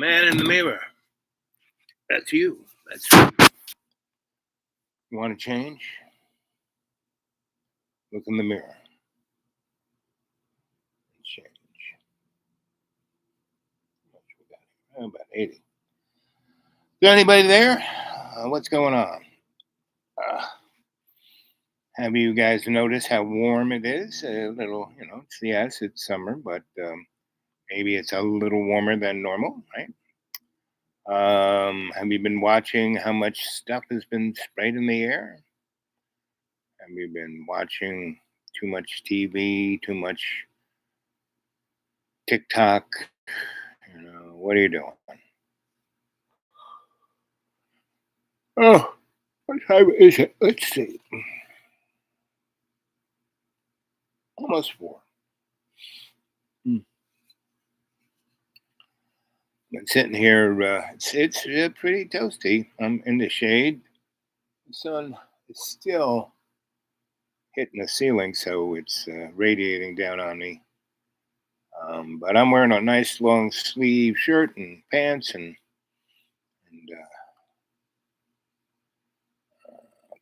Man in the mirror. That's you. That's you. You want to change? Look in the mirror and change. How much we got here? About 80. Is there anybody there? What's going on? Uh, have you guys noticed how warm it is? A little, yes, it's summer, but maybe it's a little warmer than normal, right? Have you been watching how much stuff has been sprayed in the air? Have you been watching too much TV, too much TikTok? What are you doing? Oh, what time is it? Let's see. Almost 4. Been sitting here. It's pretty toasty. I'm in the shade. The sun is still hitting the ceiling, so it's radiating down on me. But I'm wearing a nice long sleeve shirt and pants and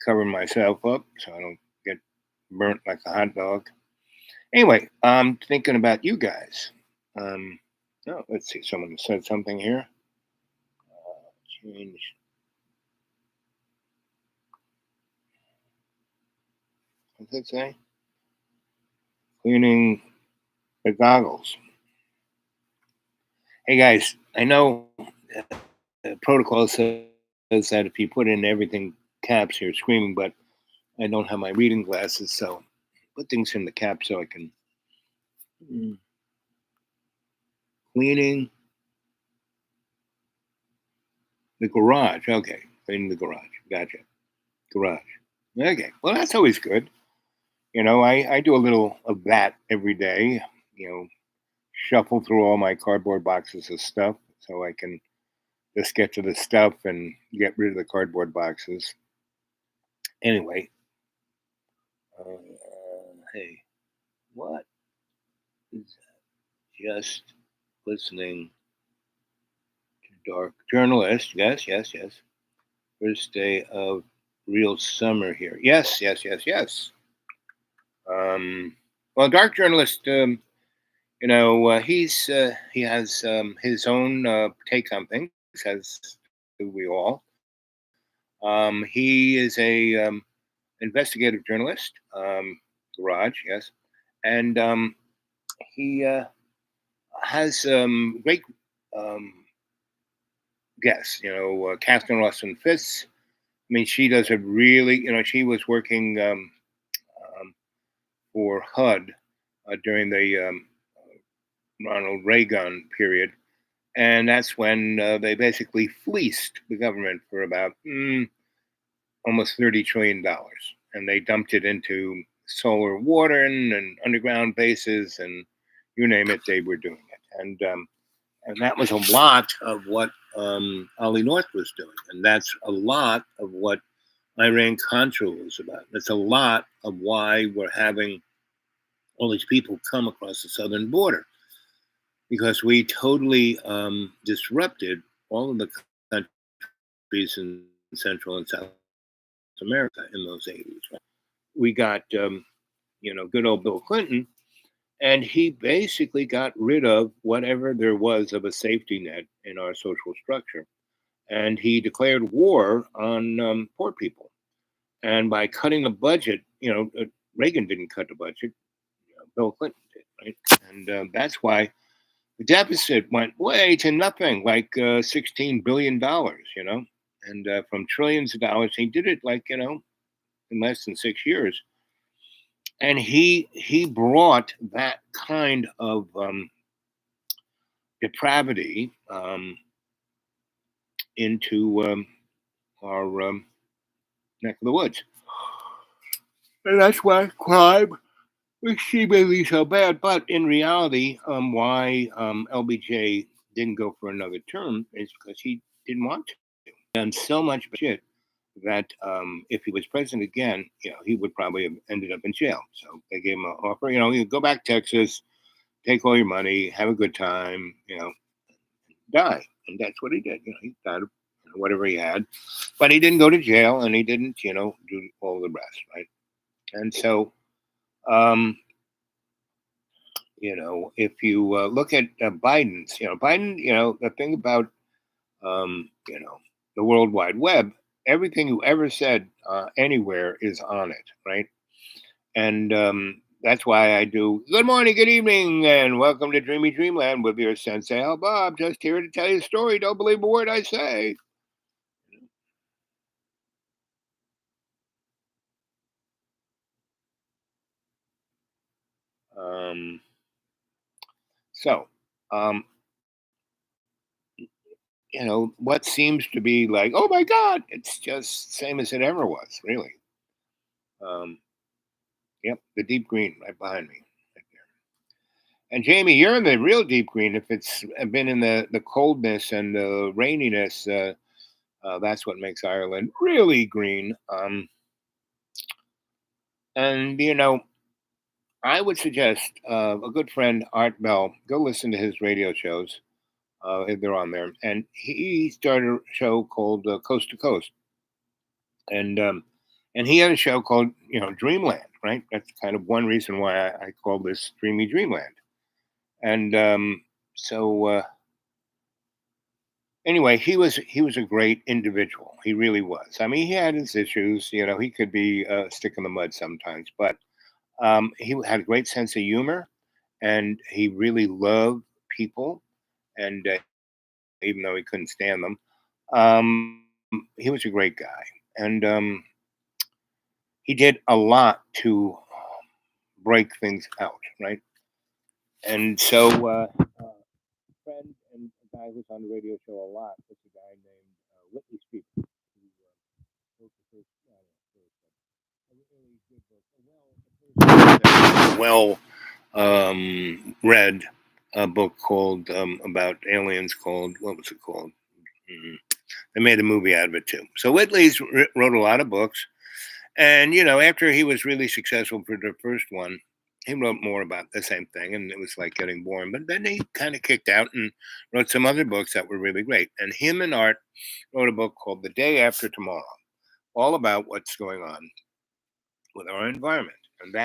covering myself up so I don't get burnt like a hot dog. Anyway, I'm thinking about you guys. Oh, let's see. Someone said something here. Change. What's that say? Cleaning the goggles. Hey guys, I know the protocol says that if you put in everything caps, you're screaming, but I don't have my reading glasses, so put things in the cap so I can. Cleaning the garage. Okay, cleaning the garage. Gotcha. Garage. Okay, well that's always good. I do a little of that every day. Shuffle through all my cardboard boxes of stuff so I can just get to the stuff and get rid of the cardboard boxes. Anyway, hey, what is that? Just listening to Dark Journalist. Yes, yes, yes. First day of real summer here. Yes, yes, yes, yes. Well, Dark Journalist, he has his own take on things, as do we all. He is a investigative journalist, garage, yes, and he has great um, guests. Catherine Austin Fitz. I mean, she does a really, she was working for HUD during the Ronald Reagan period, and that's when they basically fleeced the government for about almost $30 trillion, and they dumped it into solar water and underground bases and you name it, they were doing it. And that was a lot of what Ollie North was doing, and that's a lot of what Iran Contra was about. That's a lot of why we're having all these people come across the southern border, because we totally disrupted all of the countries in Central and South America in those 80s. Right? We got, good old Bill Clinton, and he basically got rid of whatever there was of a safety net in our social structure. And he declared war on poor people. And by cutting the budget, Reagan didn't cut the budget, Bill Clinton did, right? And that's why the deficit went way to nothing, like $16 billion, and from trillions of dollars. He did it in less than 6 years. And he brought that kind of depravity into our neck of the woods. And that's why crime was seemingly so bad. But in reality, why LBJ didn't go for another term is because he didn't want to. Done so much shit that if he was president again, he would probably have ended up in jail. So they gave him an offer, you go back to Texas, take all your money, have a good time, die. and that's what he did. He got whatever he had, but he didn't go to jail, and he didn't, do all the rest, right? And so, um, if you look at Biden's, Biden, the thing about, the World Wide Web, everything you ever said anywhere is on it, right? And that's why I do good morning, good evening, and welcome to Dreamy Dreamland with your sensei, Al Bob. Just here to tell you a story. Don't believe a word I say. Um, so, um, what seems to be like, oh my God, it's just same as it ever was, really. Um, yep, the deep green right behind me, right there. And Jamie, you're in the real deep green. If it's been in the coldness and the raininess, that's what makes Ireland really green. And I would suggest a good friend, Art Bell, go listen to his radio shows. They're on there, and he started a show called Coast to Coast, and um, and he had a show called Dreamland. Right, that's kind of one reason why I call this Dreamy Dreamland. And so anyway, he was a great individual. He really was. I mean, he had his issues. He could be a stick in the mud sometimes, but he had a great sense of humor, and he really loved people. And even though he couldn't stand them, um, he was a great guy, and he did a lot to break things out, right? And so, friend and a guy who's on the radio show a lot was a guy named Whitley Strieber, who wrote the first, a really good book, well read book called about aliens called, what was it called? Mm, They made a movie out of it too. So Whitley's wrote a lot of books, and after he was really successful for the first one, he wrote more about the same thing, and it was like getting boring. But then he kind of kicked out and wrote some other books that were really great. And him and Art wrote a book called The Day After Tomorrow, all about what's going on with our environment, and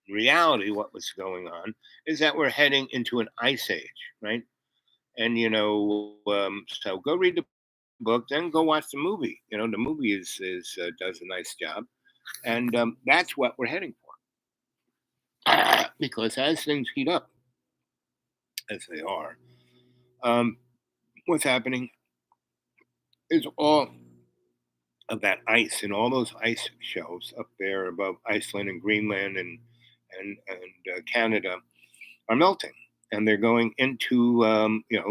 in reality, what was going on is that we're heading into an ice age, right? And so go read the book, then go watch the movie. The movie is does a nice job, and that's what we're heading for. Because as things heat up, as they are, um, what's happening is all of that ice and all those ice shelves up there above Iceland and Greenland and Canada are melting, and they're going into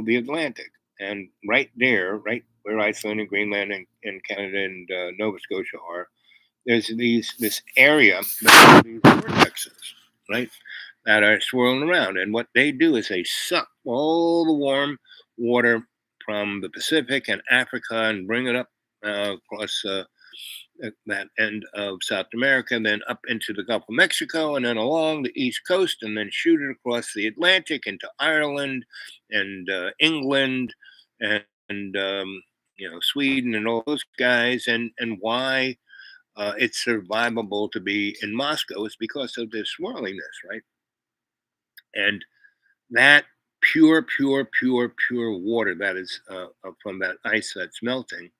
the Atlantic. And right there, right where Iceland and Greenland and Canada and Nova Scotia are, there's this area that are these vortexes, right, that are swirling around. And what they do is they suck all the warm water from the Pacific and Africa and bring it up across that end of South America, and then up into the Gulf of Mexico, and then along the East Coast, and then shoot it across the Atlantic into Ireland and England and Sweden and all those guys. And why it's survivable to be in Moscow is because of this swirliness, right? And that pure water that is from that ice that's melting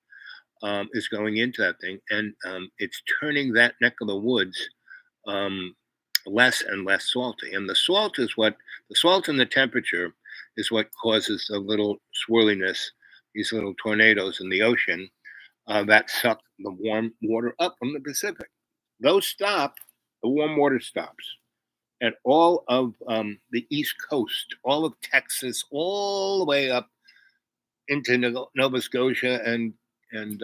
is going into that thing, and it's turning that neck of the woods um, less and less salty. And the salt and the temperature is what causes the little swirliness, these little tornadoes in the ocean that suck the warm water up from the Pacific. Those stop, the warm water stops. And all of the East Coast, all of Texas, all the way up into Nova Scotia and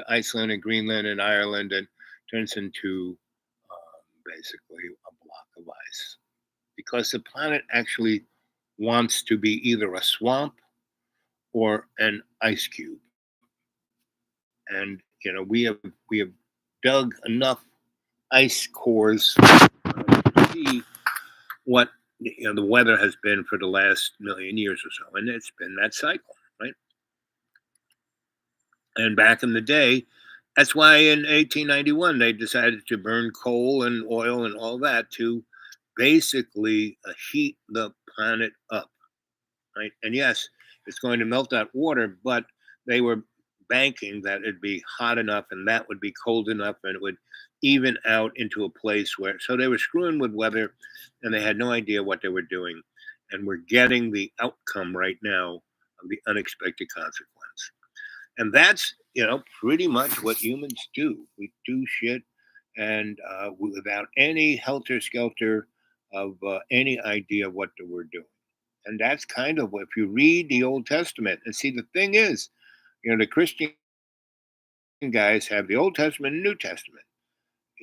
Iceland and Greenland and Ireland, and turns into basically a block of ice because the planet actually wants to be either a swamp or an ice cube. And we have dug enough ice cores to see what the weather has been for the last million years or so, and it's been that cycle, right? And back in the day, that's why in 1891 they decided to burn coal and oil and all that to basically heat the planet up, right? And yes, it's going to melt that water, but they were banking that it'd be hot enough and that would be cold enough and it would even out into a place where, so they were screwing with weather and they had no idea what they were doing. And we're getting the outcome right now of the unexpected consequence. And that's, pretty much what humans do. We do shit and without any helter skelter of any idea what we're doing. And that's kind of what, if you read the Old Testament, and see, the thing is, the Christian guys have the Old Testament and New Testament.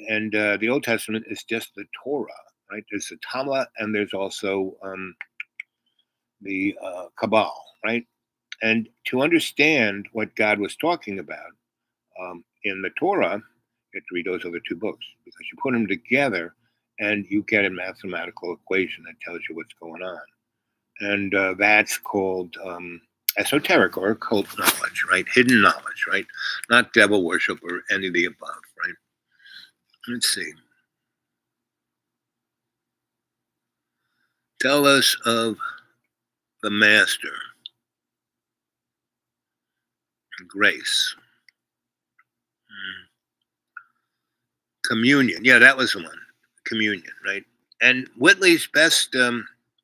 And the Old Testament is just the Torah, right? There's the Talmud and there's also the Kabbalah, right? And to understand what God was talking about in the Torah, you have to read those other two books because you put them together and you get a mathematical equation that tells you what's going on. And that's called esoteric or occult knowledge, right? Hidden knowledge, right? Not devil worship or any of the above, right? Let's see. Tell us of the Master, grace, communion. Yeah, that was the one. Communion, right? And Whitley's best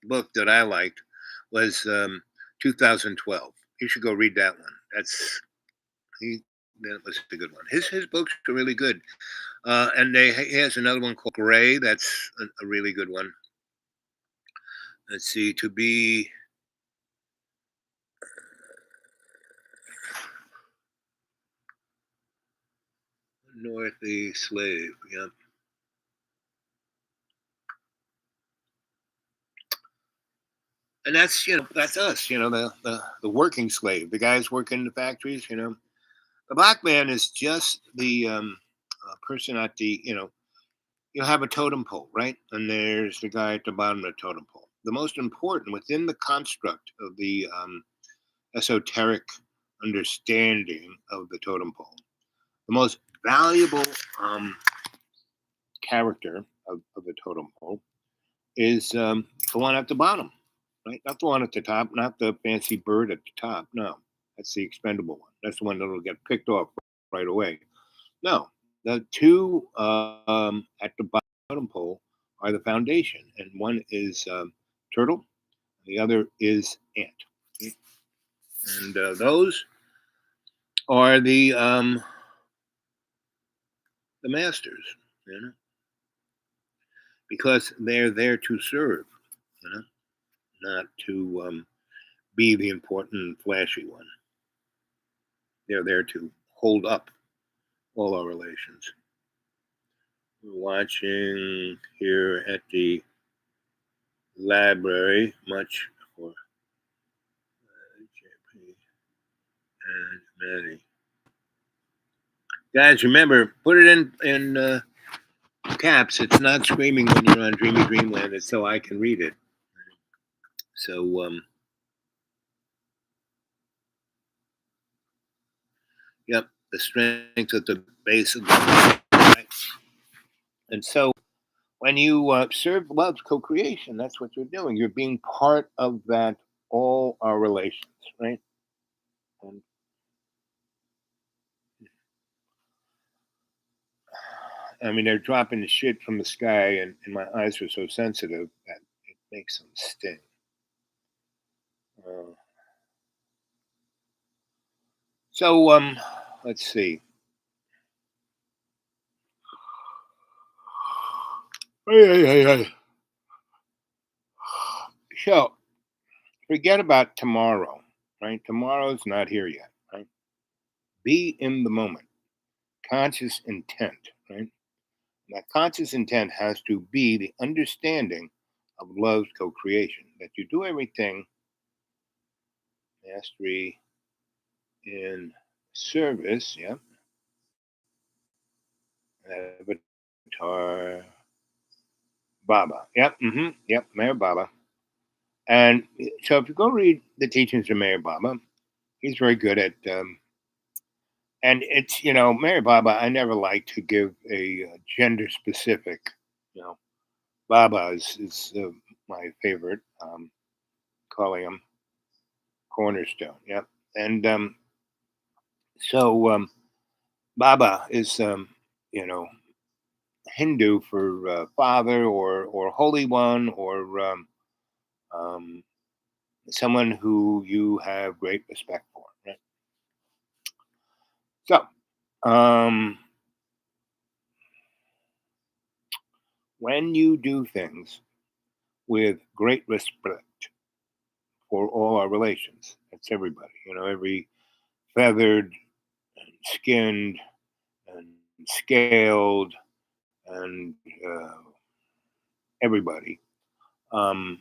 book that I liked was 2012. You should go read that one. He that was a good one. His books are really good. And he has another one called Gray. That's a really good one. Let's see, to be Northeast slave. Yeah. And that's us, the working slave, the guys working in the factories. The black man is just the person at the, you have a totem pole, right? And there's the guy at the bottom of the totem pole. The most important within the construct of the esoteric understanding of the totem pole, the most valuable character of the totem pole is the one at the bottom, right? Not the one at the top, not the fancy bird at the top. No, that's the expendable one. That's the one that'll get picked off right away. No, the two at the bottom pole are the foundation, and one is turtle, the other is ant, and those are the masters, you know, because they're there to serve, you know, not to be the important, flashy one. They're there to hold up all our relations. We're watching here at the library much for JP and Maddie. Guys, remember, put it in caps. It's not screaming when you're on Dreamy Dreamland. It's so I can read it. So, yep, the strength at the base of the right? And so when you serve love's co-creation, that's what you're doing. You're being part of that, all our relations, right? And I mean, they're dropping the shit from the sky, and my eyes are so sensitive that it makes them sting. Uh, so, let's see. Hey, hey, hey, hey. So, forget about tomorrow, right? Tomorrow's not here yet, right? Be in the moment, conscious intent, right? That conscious intent has to be the understanding of love's co-creation. That you do everything, mastery in service, yeah. Avatar Baba, yep, yep, Mayor Baba. And so if you go read the teachings of Mayor Baba, he's very good at And it's Mary Baba. I never like to give a gender specific. You know, Baba is my favorite. Calling him cornerstone. Yep. And so Baba is you know Hindu for father or holy one or um, someone who you have great respect for. Right? So um, when you do things with great respect for all our relations, that's everybody. Every feathered and skinned and scaled and uh, everybody. Um,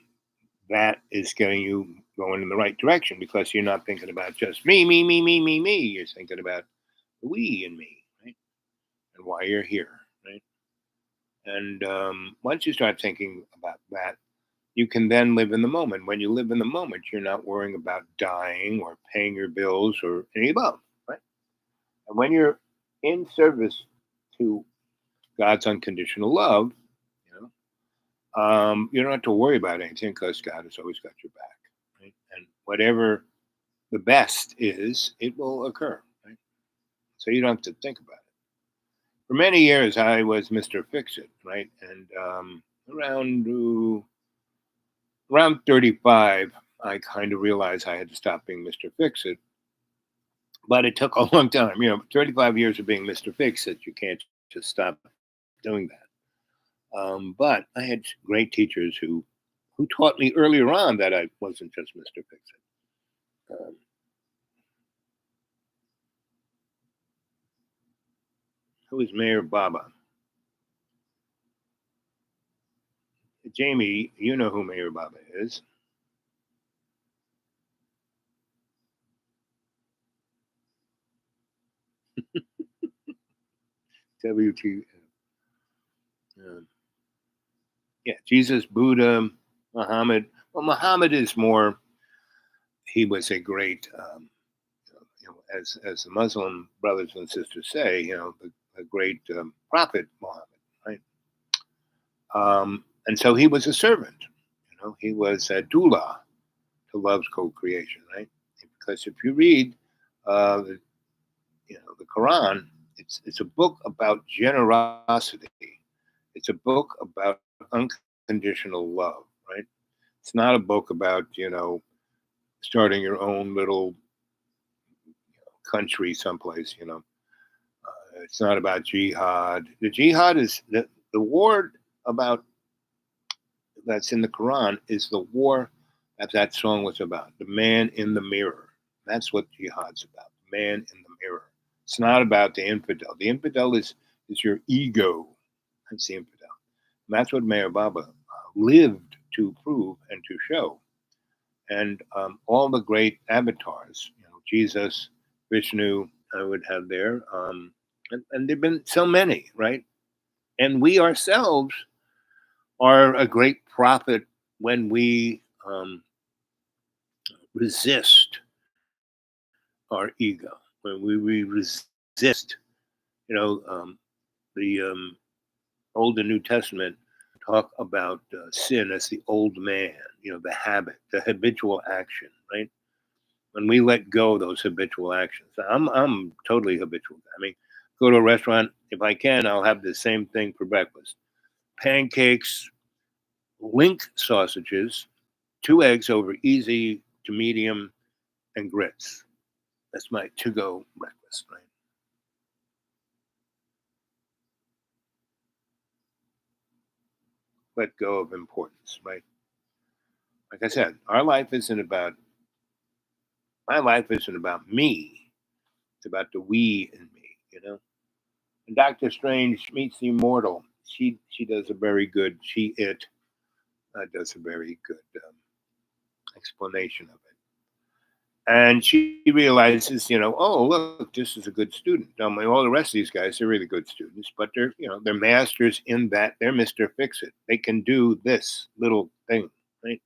that is getting you going in the right direction because you're not thinking about just me, me, me, me, me, me. You're thinking about we and me, right? And why you're here, right? And once you start thinking about that, you can then live in the moment. When you live in the moment, you're not worrying about dying or paying your bills or any above, right? And when you're in service to God's unconditional love, you you don't have to worry about anything because God has always got your back, right? And whatever the best is, it will occur, right? So you don't have to think about it. For many years, I was Mr. Fix It, right? And around around 35, I kind of realized I had to stop being Mr. Fix It. But it took a long time. 35 years of being Mr. Fix It, you can't just stop doing that. But I had great teachers who taught me earlier on that I wasn't just Mr. Fix It. Who is Mayor Baba? Jamie, you know who Mayor Baba is. WT. Uh, yeah, Jesus, Buddha, Muhammad. Well, Muhammad is more. He was a great, as the Muslim brothers and sisters say, a great prophet Muhammad, right? And so he was a servant. He was a doula to love's co-creation, right? Because if you read, the, the Quran, it's a book about generosity. It's a book about unconditional love, right? It's not a book about starting your own little country someplace. It's not about jihad. The jihad is the war about that's in the Quran is the war that song was about. The man in the mirror. That's what jihad's about. The man in the mirror. It's not about the infidel. The infidel is your ego. That's the infidel. And that's what Mayor Baba lived to prove and to show. And all the great avatars, Jesus, Vishnu, I would have there, and there've been so many, right? And we ourselves are a great prophet when we resist our ego, when we resist, you know, um, the Old and New Testament talk about sin as the old man, the habit, the habitual action, right? When we let go of those habitual actions. I'm totally habitual. I mean, go to a restaurant, if I can, I'll have the same thing for breakfast. Pancakes, link sausages, 2 eggs over easy to medium, and grits. That's my to-go breakfast, right? Let go of importance, right? Like I said, our life isn't about my life isn't about me. It's about the we in me. And Doctor Strange meets the immortal. She does a very good. It does a very good explanation of it. And she realizes, oh look, this is a good student. All the rest of these guys, they're really good students, but they're masters in that. They're Mister Fix It. They can do this little thing, right?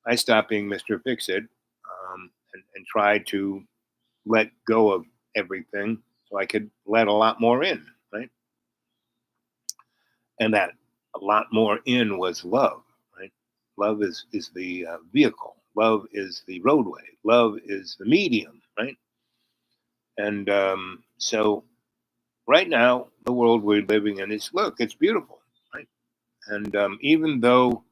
I stopped being Mister Fix It, and tried to let go of. everything so I could let a lot more in, right? And that a lot more in was love, right? Love is the vehicle. Love is the roadway. Love is the medium, right? And so right now, the world we're living in is look, it's beautiful, right? And even though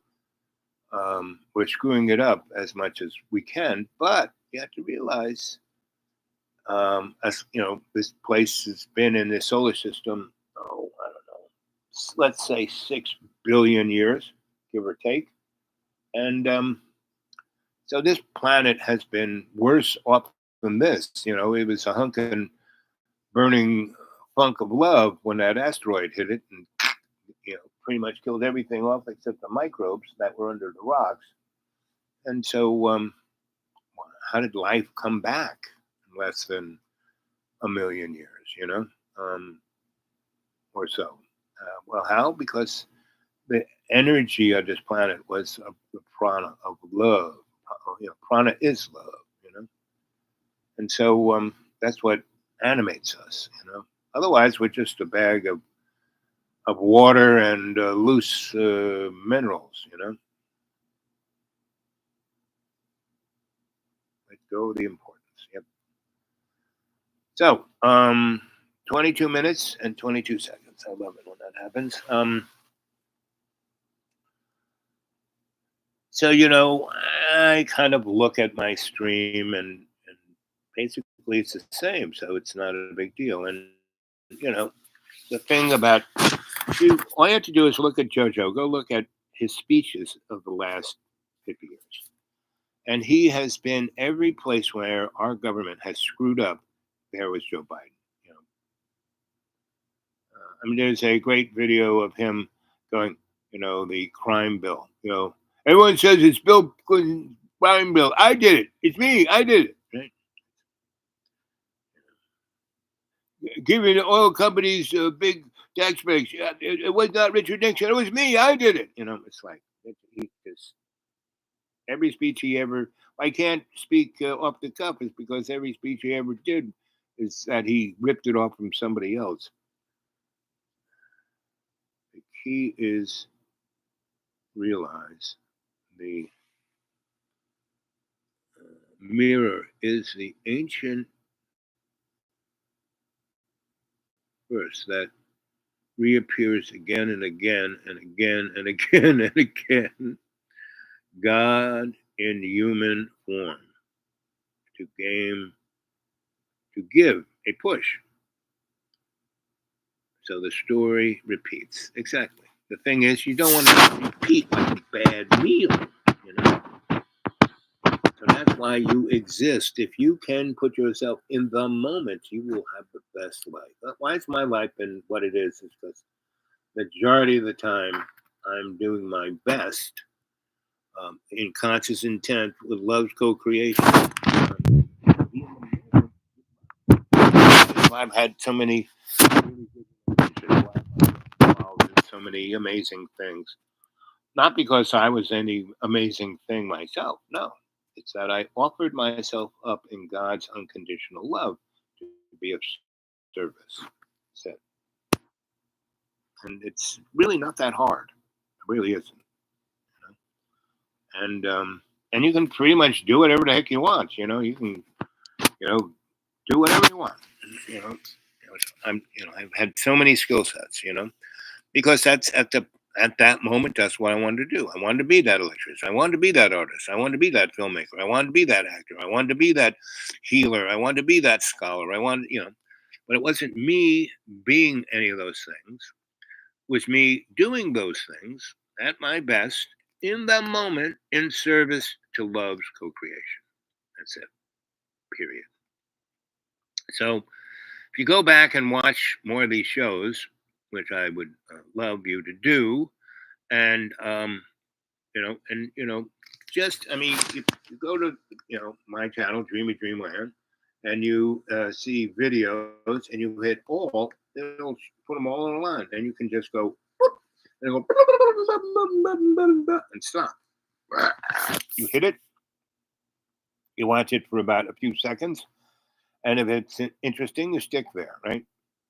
we're screwing it up as much as we can, but you have to realize, as you know, this place has been in the solar system. Oh, I don't know. Let's say 6 billion years, give or take. And so this planet has been worse off than this. You know, it was a hunkin' burning funk of love when that asteroid hit it and pretty much killed everything off except the microbes that were under the rocks. And so, how did life come back in less than a million years? Um, or so. Well, how? Because the energy of this planet was of the prana of love. Prana is love. And so that's what animates us. Otherwise, we're just a bag of water and loose minerals. Let go of the importance. Yep. So, 22 minutes and 22 seconds. I love it when that happens. So, I kind of look at my stream and basically it's the same. So it's not a big deal. And, you know, the thing about all you have to do is look at JoJo. Go look at his speeches of the last 50 years. And he has been every place where our government has screwed up. There was Joe Biden. You know, I mean, there's a great video of him going, the crime bill. Everyone says it's Bill Clinton's crime bill. I did it. It's me. I did it. Right? Giving the oil companies big tax breaks. Yeah, it was not Richard Nixon. It was me. I did it. It's like he just every speech he ever. I can't speak off the cuff is because every speech he ever did is that he ripped it off from somebody else. The key is realize the mirror is the ancient verse that reappears again and again and again and again and again. God in human form to give a push. So the story repeats. Exactly. The thing is, you don't want to repeat like a bad meal, you know. So that's why you exist. If you can put yourself in the moment, you will have the best life. Why has my life been what it is? Is because the majority of the time I'm doing my best in conscious intent with love's co-creation. I've had so many really good involved in so many amazing things. Not because I was any amazing thing myself. No, it's that I offered myself up in God's unconditional love to be of service. So, and it's really not that hard. It really isn't. And you can pretty much do whatever the heck you want. You can do whatever you want. You know, I've had so many skill sets. Because that's at that moment that's what I wanted to do. I wanted to be that electrician. I wanted to be that artist. I wanted to be that filmmaker. I wanted to be that actor. I wanted to be that healer. I wanted to be that scholar. I wanted, but it wasn't me being any of those things. It was me doing those things at my best in the moment in service to love's co-creation. That's it. Period. So if you go back and watch more of these shows, which I would love you to do, and just I mean, you go to my channel, Dreamy Dreamland, and you see videos, and you hit all, it'll put them all on a line, and you can just go and go and stop. You hit it, you watch it for about a few seconds, And if it's interesting, you stick there, right?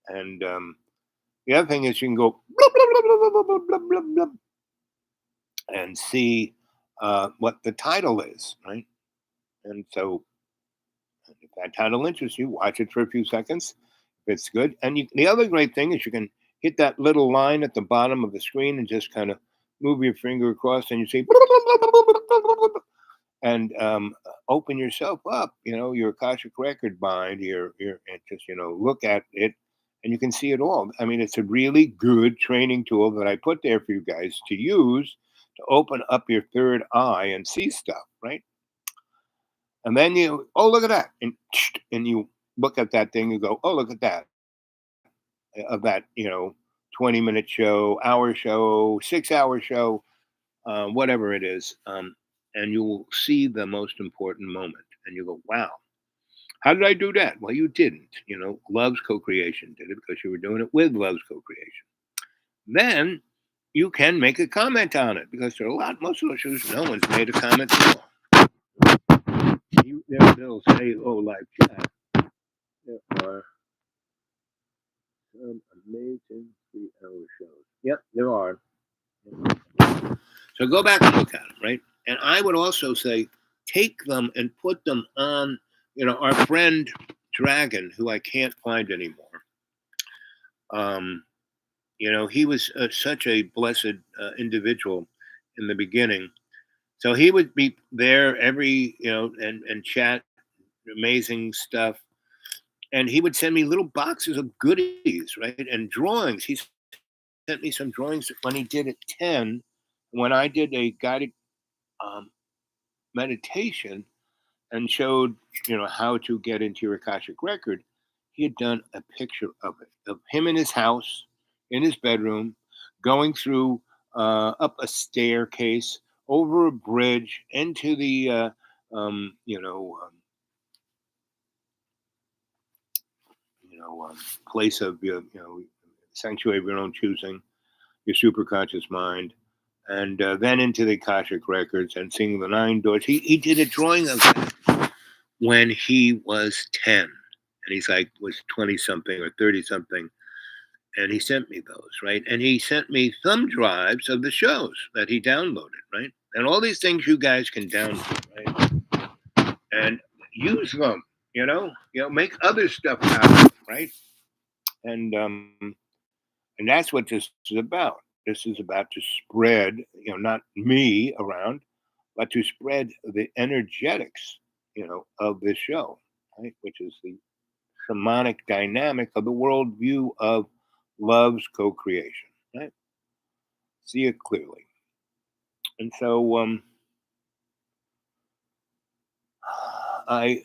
And the other thing is you can go blub, blub, blub, blub, blub, blub, blub, blub, blub, and see what the title is, right? And so if that title interests you, watch it for a few seconds. If it's good, and the other great thing is you can hit that little line at the bottom of the screen and just kind of move your finger across, and you see, and open yourself up. Your Akashic record bind, and just look at it, and you can see it all. I mean, it's a really good training tool that I put there for you guys to use to open up your third eye and see stuff, right? And then oh, look at that, and you look at that thing, you go, oh, look at that, of that 20-minute show, hour show, 6-hour show, whatever it is, and you will see the most important moment, and you go, wow, how did I do that? Well, you didn't. Love's co-creation did it because you were doing it with Love's co-creation. Then you can make a comment on it because there are most of those shows, no one's made a comment at all. They'll say, oh, live chat. There are some amazing 3-hour shows. Yep, there are. So go back and look at them, right? And I would also say, take them and put them on, our friend Dragon, who I can't find anymore. He was such a blessed individual in the beginning. So he would be there every, and chat amazing stuff. And he would send me little boxes of goodies, right? And drawings. He sent me some drawings when he did at 10. When I did a guided um, meditation and showed, how to get into your Akashic record, he had done a picture of it, of him in his house, in his bedroom, going through up a staircase, over a bridge, into the, um, you know, um, place of sanctuary of your own choosing, your superconscious mind, and then into the Akashic records and seeing the 9 doors. He did a drawing of that when he was 10, and he's like was 20 something or 30 something, and he sent me those, right? And he sent me thumb drives of the shows that he downloaded, right? And all these things you guys can download, right? And use them, make other stuff out of it, right? And that's what this is about. This is about to spread, not me around, but to spread the energetics, of this show, right? Which is the shamanic dynamic of the worldview of love's co-creation, right? See it clearly. And so I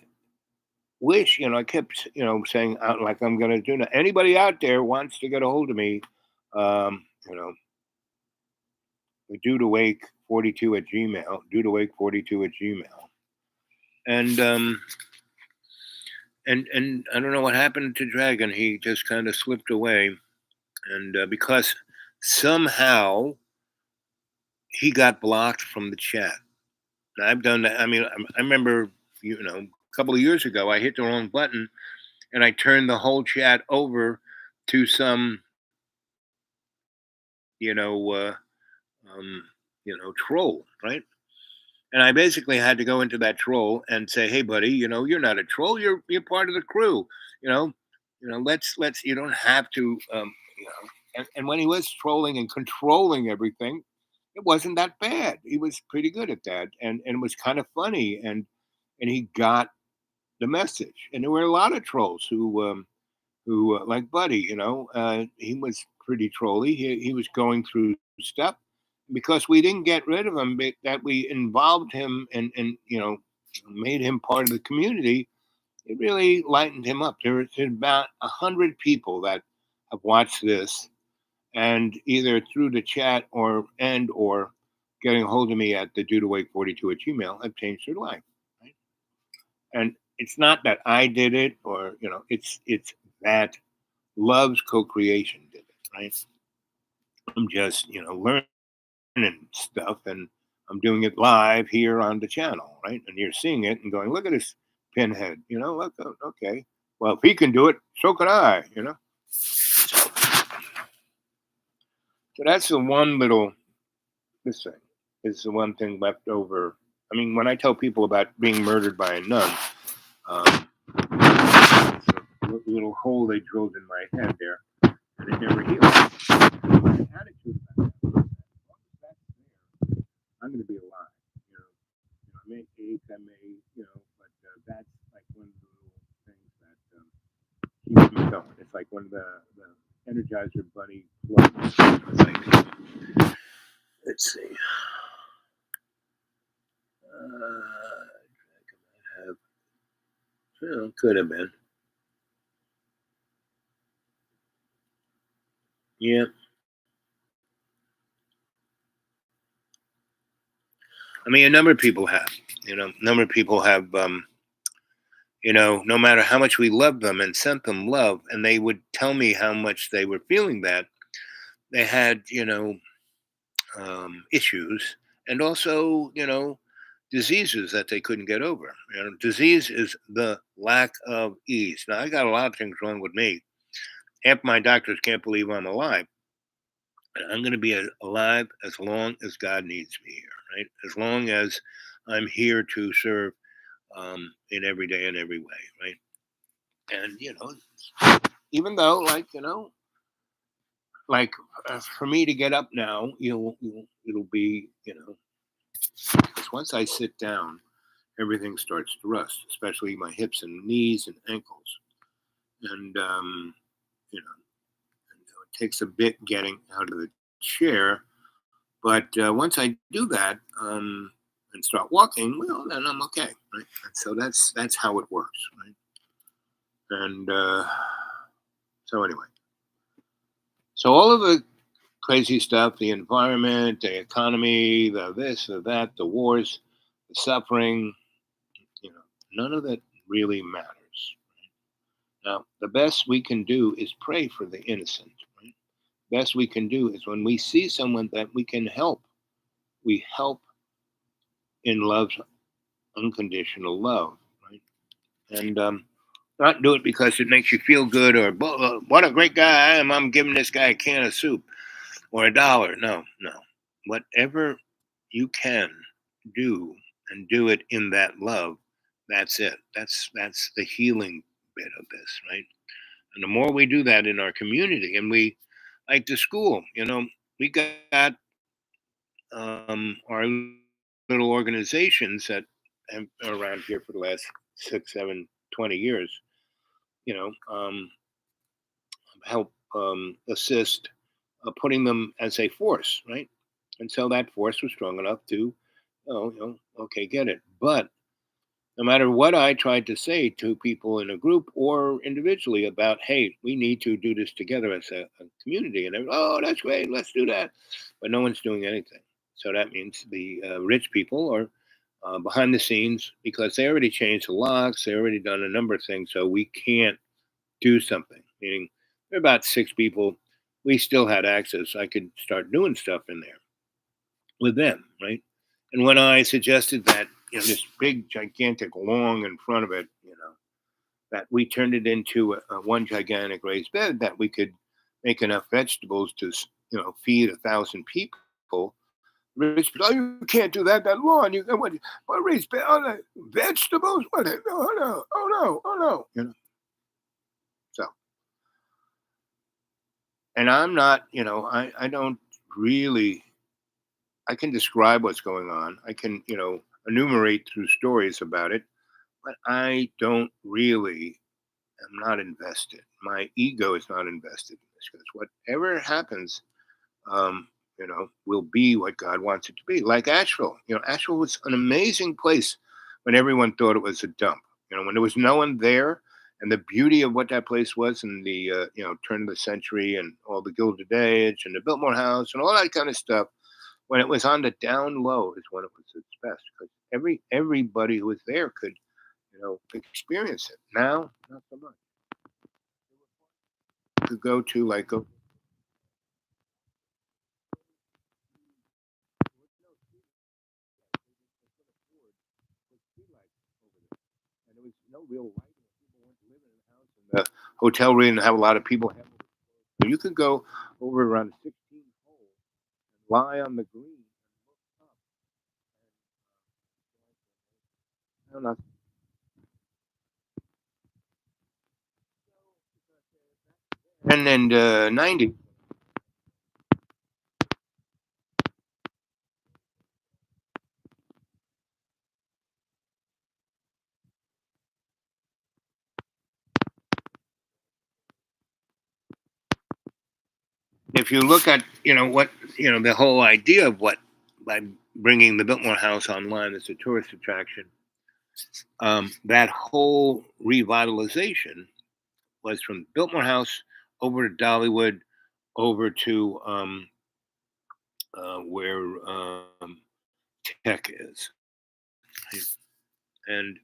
wish, I kept, saying out like I'm going to do that. Anybody out there wants to get a hold of me, um, you know, dude awake 42 at Gmail, dude awake 42 at Gmail. And I don't know what happened to Dragon. He just kind of slipped away. And because somehow he got blocked from the chat. Now, I've done that. I mean, I remember, a couple of years ago, I hit the wrong button and I turned the whole chat over to some, you know, uh, troll, right? And I basically had to go into that troll and say, "Hey, buddy, you're not a troll. You're part of the crew. You know, let's. You don't have to. And when he was trolling and controlling everything, it wasn't that bad. He was pretty good at that, and it was kind of funny, and he got the message. And there were a lot of trolls who like Buddy, he was pretty trolly. He was going through stuff because we didn't get rid of him, but that we involved him and made him part of the community. It really lightened him up. There's about 100 people that have watched this, and either through the chat or getting a hold of me at the dudewake42 at Gmail have changed their life. Right? And it's not that I did it, or it's that Love's co-creation did it, right? I'm just, learning stuff, and I'm doing it live here on the channel, right? And you're seeing it and going, look at this pinhead, look, okay. Well, if he can do it, so can I. So that's the one little this thing is the one thing left over. I mean, when I tell people about being murdered by a nun, it's a little hole they drilled in my head there, and it never healed. My attitude about that was that as long as that's there, I'm going to be alive. You know, I may ache, I may, but that's like one of the little things that keeps me going. It's like one of the Energizer Bunny plugs. Let's see. Have, could have been. Yeah. I mean, a number of people have. A number of people have. No matter how much we loved them and sent them love, and they would tell me how much they were feeling that they had, issues, and also, diseases that they couldn't get over. Disease is the lack of ease. Now, I got a lot of things wrong with me. Half my doctors can't believe I'm alive. And I'm going to be alive as long as God needs me here, right? As long as I'm here to serve in every day and every way, right? And even though, like for me to get up now, it'll be, 'cause once I sit down, everything starts to rust, especially my hips and knees and ankles. And it takes a bit getting out of the chair. But once I do that and start walking, well, then I'm okay, right? And so that's how it works, right? And so anyway, so all of the crazy stuff, the environment, the economy, the this, the that, the wars, the suffering, you know, none of that really matters. Now, the best we can do is pray for the innocent. Right? Best we can do is when we see someone that we can help, we help in love's unconditional love, right? And not do it because it makes you feel good or what a great guy I am. I'm giving this guy a can of soup or $1. No, no. Whatever you can do and do it in that love, that's it. That's the healing bit of this, right? And the more we do that in our community, and we like the school, we got our little organizations that have been around here for the last 6, 7, 20 years, you know, um, help assist putting them as a force, right? Until that force was strong enough to, okay, get it. But no matter what I tried to say to people in a group or individually about, hey, we need to do this together as a community, and oh, that's great, let's do that. But no one's doing anything. So that means the rich people are behind the scenes because they already changed the locks, they already done a number of things, so we can't do something. Meaning, there are about 6 people. We still had access. I could start doing stuff in there with them, right? And when I suggested that, this big, gigantic lawn in front of it, that we turned it into one gigantic raised bed that we could make enough vegetables to, feed 1,000 people. Rich, oh, you can't do that. That lawn, you can what raised bed? Oh, vegetables? What? No, oh no, oh no, oh no. So, and I'm not, I don't really I can describe what's going on. I can, enumerate through stories about it, but I don't really am not invested. My ego is not invested in this because whatever happens, will be what God wants it to be. Like Asheville, Asheville was an amazing place when everyone thought it was a dump. When there was no one there, and the beauty of what that place was in the turn of the century and all the Gilded Age and the Biltmore House and all that kind of stuff. When it was on the down low is when it was its best because everybody who was there could experience it. Now, not so much. To go to like go. And there was no real light. The hotel room didn't have a lot of people. So you could go over around 16 holes, lie on the green, and look up. And in the 90s, if you look at what the whole idea of what by bringing the Biltmore House online as a tourist attraction, that whole revitalization was from Biltmore House over to Dollywood, over to where Tech is, and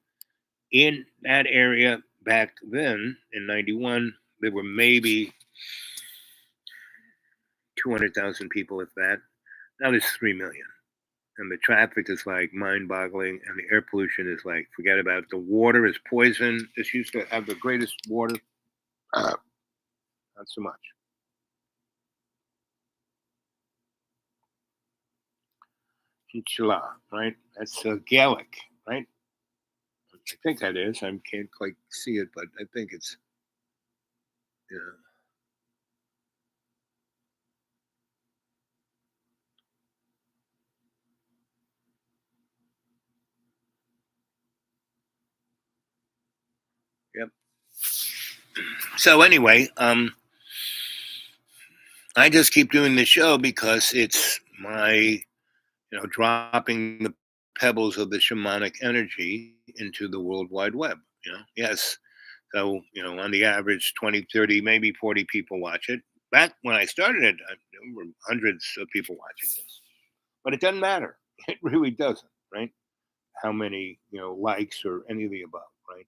in that area back then in '91, there were maybe 200,000 people, if that. Now there's 3 million. And the traffic is like mind-boggling, and the air pollution is like forget about it. The water is poison. This used to have the greatest water, uh, not so much. Inshallah, right? That's Gaelic, right? I think that is. I can't quite see it, but I think it's yeah. Yep. So anyway, I just keep doing the show because it's my dropping the pebbles of the shamanic energy into the world wide web. Yes. So, on the average, 20, 30, maybe 40 people watch it. Back when I started it, there were hundreds of people watching this. But it doesn't matter. It really doesn't, right? How many, likes or any of the above, right?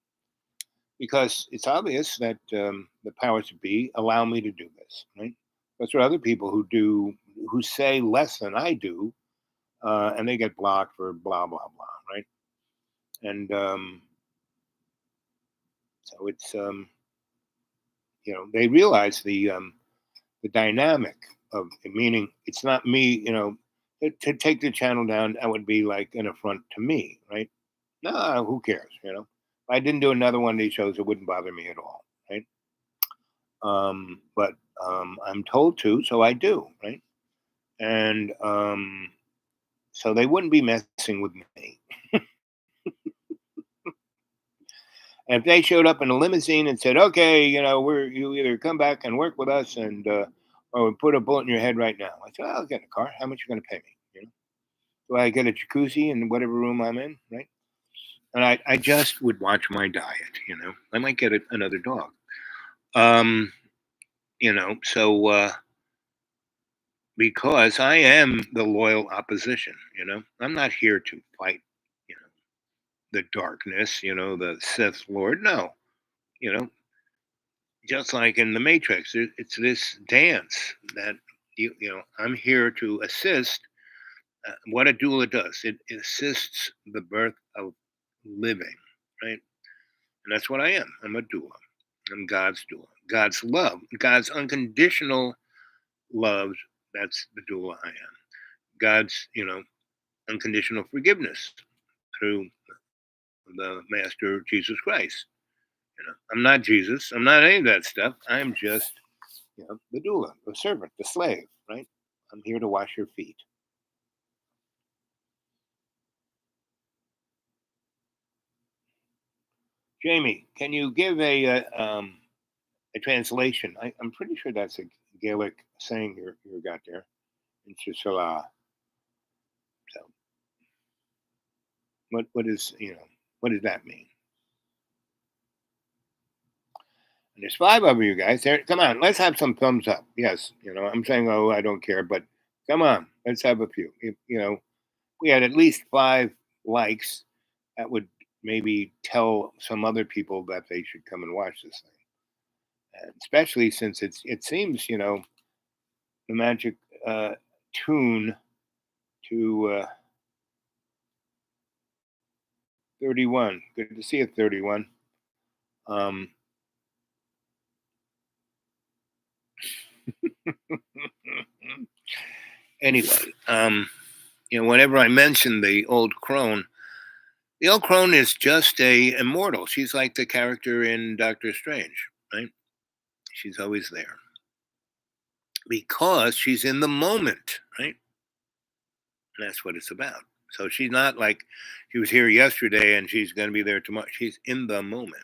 Because it's obvious that the powers to be allow me to do this, right? But there are other people who say less than I do, and they get blocked for blah, blah, blah, right? And so it's, they realize the dynamic of meaning it's not me, to take the channel down, that would be like an affront to me, right? No, who cares, if I didn't do another one of these shows, it wouldn't bother me at all, right? But I'm told to, so I do, right? And so they wouldn't be messing with me. And if they showed up in a limousine and said, "Okay, you either come back and work with us, and or we put a bullet in your head right now," I said, "I'll get in a car. How much you going to pay me? Do I get a jacuzzi in whatever room I'm in, right?" And I just would watch my diet. I might get another dog. Um, so because I am the loyal opposition, I'm not here to fight, you know, the darkness, the Sith Lord. No, you know, just like in the Matrix, it's this dance that I'm here to assist. What a doula does, it assists the birth of living, right? And that's what I am. I'm a doula. I'm God's doula. God's love, God's unconditional love. That's the doula I am. God's, unconditional forgiveness through the Master Jesus Christ. I'm not Jesus. I'm not any of that stuff. I'm just, the doula, the servant, the slave, right? I'm here to wash your feet. Jamie, can you give a translation? I'm pretty sure that's a Gaelic saying you got there. Inshallah. So what is what does that mean? And there's five of you guys there. Come on, let's have some thumbs up. Yes, I'm saying, oh, I don't care, but come on, let's have a few. If we had at least 5 likes, that would maybe tell some other people that they should come and watch this thing. And especially since it seems the magic tune to 31. Good to see you, 31. Anyway, whenever I mention the old crone is just a immortal. She's like the character in Doctor Strange, right? She's always there because she's in the moment, right? And that's what it's about. So she's not like she was here yesterday and she's going to be there tomorrow. She's in the moment.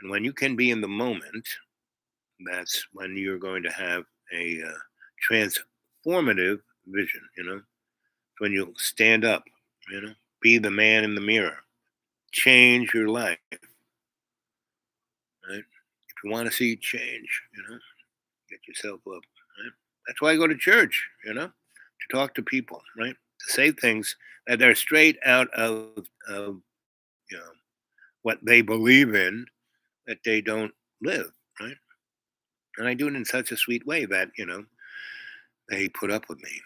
And when you can be in the moment, that's when you're going to have a transformative vision, when you'll stand up, be the man in the mirror, change your life, right? If you want to see change, get yourself up, right? That's why I go to church, to talk to people, right? To say things that are straight out of you know, what they believe in that they don't live, right? And I do it in such a sweet way that, they put up with me.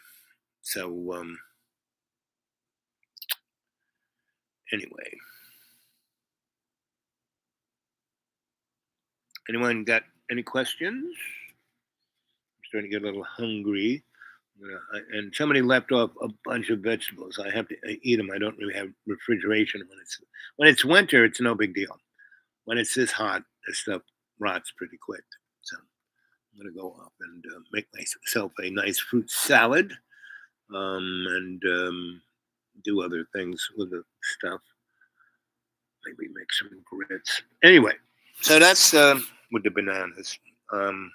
So, anyway, anyone got any questions? I'm starting to get a little hungry. And somebody left off a bunch of vegetables. I have to eat them. I don't really have refrigeration when it's winter. It's no big deal. When it's this hot, this stuff rots pretty quick. So I'm gonna go off and make myself a nice fruit salad, and do other things with the stuff. Maybe make some grits. Anyway, so that's with the bananas. Um,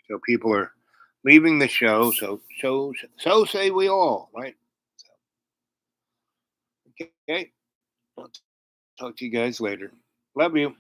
so people are leaving the show. So say we all, right? Okay. I'll talk to you guys later. Love you.